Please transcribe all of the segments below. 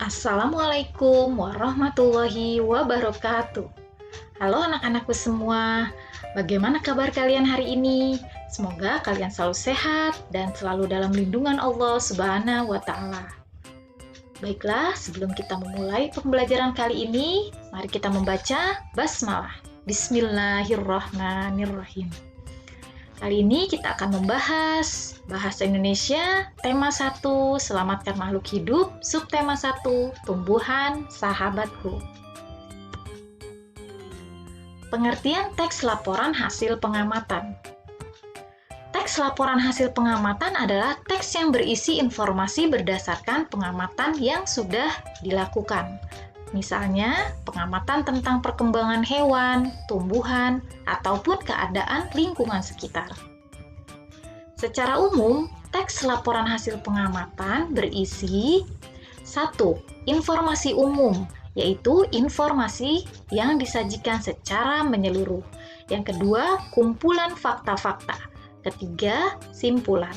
Assalamualaikum warahmatullahi wabarakatuh. Halo anak-anakku semua, bagaimana kabar kalian hari ini? Semoga kalian selalu sehat dan selalu dalam lindungan Allah Subhanahu wa Ta'ala. Baiklah, sebelum kita memulai pembelajaran kali ini, mari kita membaca basmalah. Bismillahirrahmanirrahim. Kali ini kita akan membahas Bahasa Indonesia, tema 1, Selamatkan Makhluk Hidup, subtema 1, Tumbuhan Sahabatku. Pengertian teks laporan hasil pengamatan. Teks laporan hasil pengamatan adalah teks yang berisi informasi berdasarkan pengamatan yang sudah dilakukan. Misalnya, pengamatan tentang perkembangan hewan, tumbuhan, ataupun keadaan lingkungan sekitar. Secara umum, teks laporan hasil pengamatan berisi 1. Informasi umum, yaitu informasi yang disajikan secara menyeluruh. Yang kedua, kumpulan fakta-fakta. Ketiga, simpulan.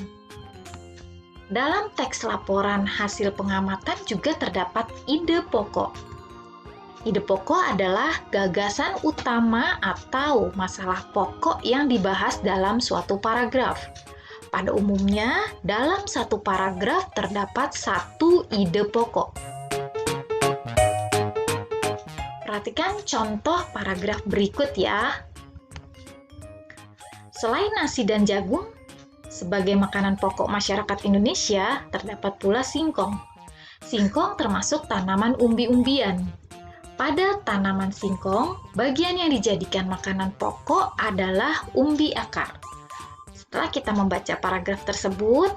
Dalam teks laporan hasil pengamatan juga terdapat ide pokok. Ide pokok adalah gagasan utama atau masalah pokok yang dibahas dalam suatu paragraf. Pada umumnya, dalam satu paragraf terdapat satu ide pokok. Perhatikan contoh paragraf berikut ya. Selain nasi dan jagung, sebagai makanan pokok masyarakat Indonesia, terdapat pula singkong. Singkong termasuk tanaman umbi-umbian. Pada tanaman singkong, bagian yang dijadikan makanan pokok adalah umbi akar. Setelah kita membaca paragraf tersebut,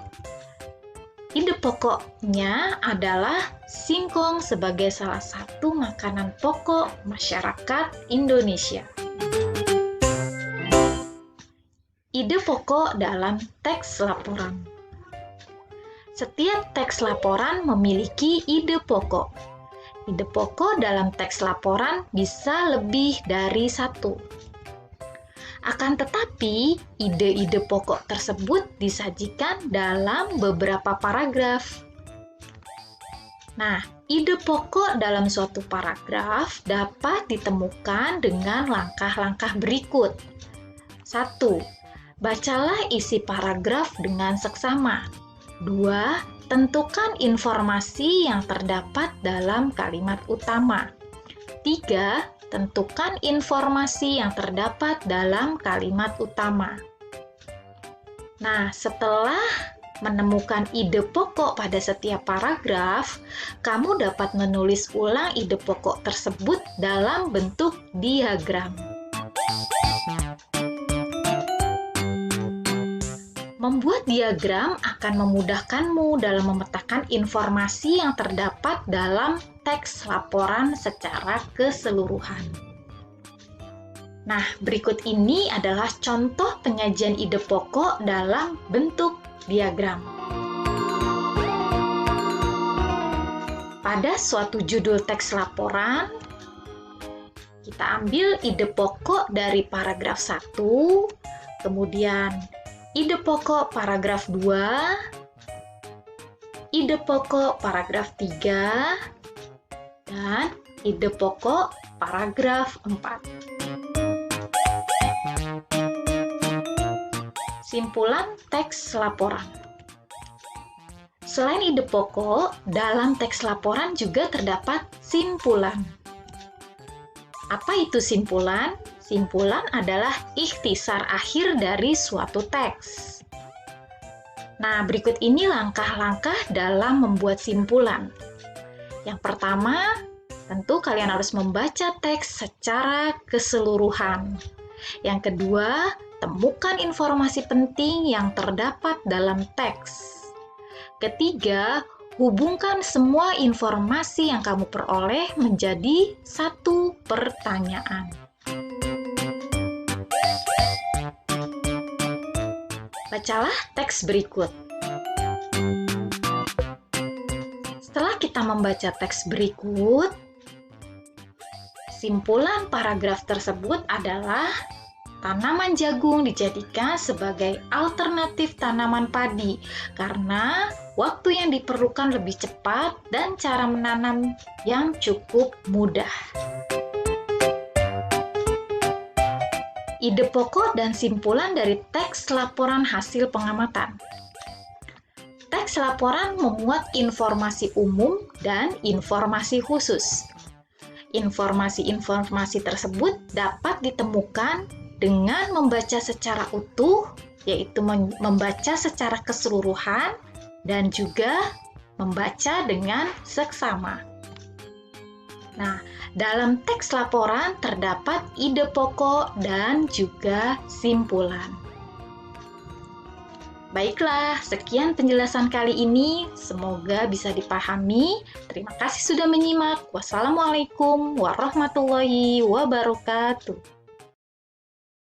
ide pokoknya adalah singkong sebagai salah satu makanan pokok masyarakat Indonesia. Ide pokok dalam teks laporan. Setiap teks laporan memiliki ide pokok. Ide pokok dalam teks laporan bisa lebih dari satu. Akan tetapi, ide-ide pokok tersebut disajikan dalam beberapa paragraf. Nah, ide pokok dalam suatu paragraf dapat ditemukan dengan langkah-langkah berikut. 1. Bacalah isi paragraf dengan seksama. 2. Tentukan informasi yang terdapat dalam kalimat utama. 3. Tentukan informasi yang terdapat dalam kalimat utama. Nah, setelah menemukan ide pokok pada setiap paragraf, kamu dapat menulis ulang ide pokok tersebut dalam bentuk diagram. Membuat diagram akan memudahkanmu dalam memetakan informasi yang terdapat dalam teks laporan secara keseluruhan. Nah, berikut ini adalah contoh penyajian ide pokok dalam bentuk diagram. Pada suatu judul teks laporan, kita ambil ide pokok dari paragraf 1, kemudian ide pokok paragraf 2, ide pokok paragraf 3, dan ide pokok paragraf 4. Simpulan teks laporan. Selain ide pokok, dalam teks laporan juga terdapat simpulan. Apa itu simpulan? Simpulan adalah ikhtisar akhir dari suatu teks. Nah, berikut ini langkah-langkah dalam membuat simpulan. Yang pertama, tentu kalian harus membaca teks secara keseluruhan. Yang kedua, temukan informasi penting yang terdapat dalam teks. Ketiga, hubungkan semua informasi yang kamu peroleh menjadi satu pertanyaan. Bacalah teks berikut. Setelah kita membaca teks berikut, simpulan paragraf tersebut adalah Tanaman jagung dijadikan sebagai alternatif tanaman padi karena waktu yang diperlukan lebih cepat dan cara menanam yang cukup mudah. Ide pokok dan simpulan dari teks laporan hasil pengamatan. Teks laporan memuat informasi umum dan informasi khusus. Informasi-informasi tersebut dapat ditemukan dengan membaca secara utuh, yaitu membaca secara keseluruhan, dan juga membaca dengan seksama. Nah, dalam teks laporan terdapat ide pokok dan juga simpulan. Baiklah, sekian penjelasan kali ini. Semoga bisa dipahami. Terima kasih sudah menyimak. Wassalamualaikum warahmatullahi wabarakatuh.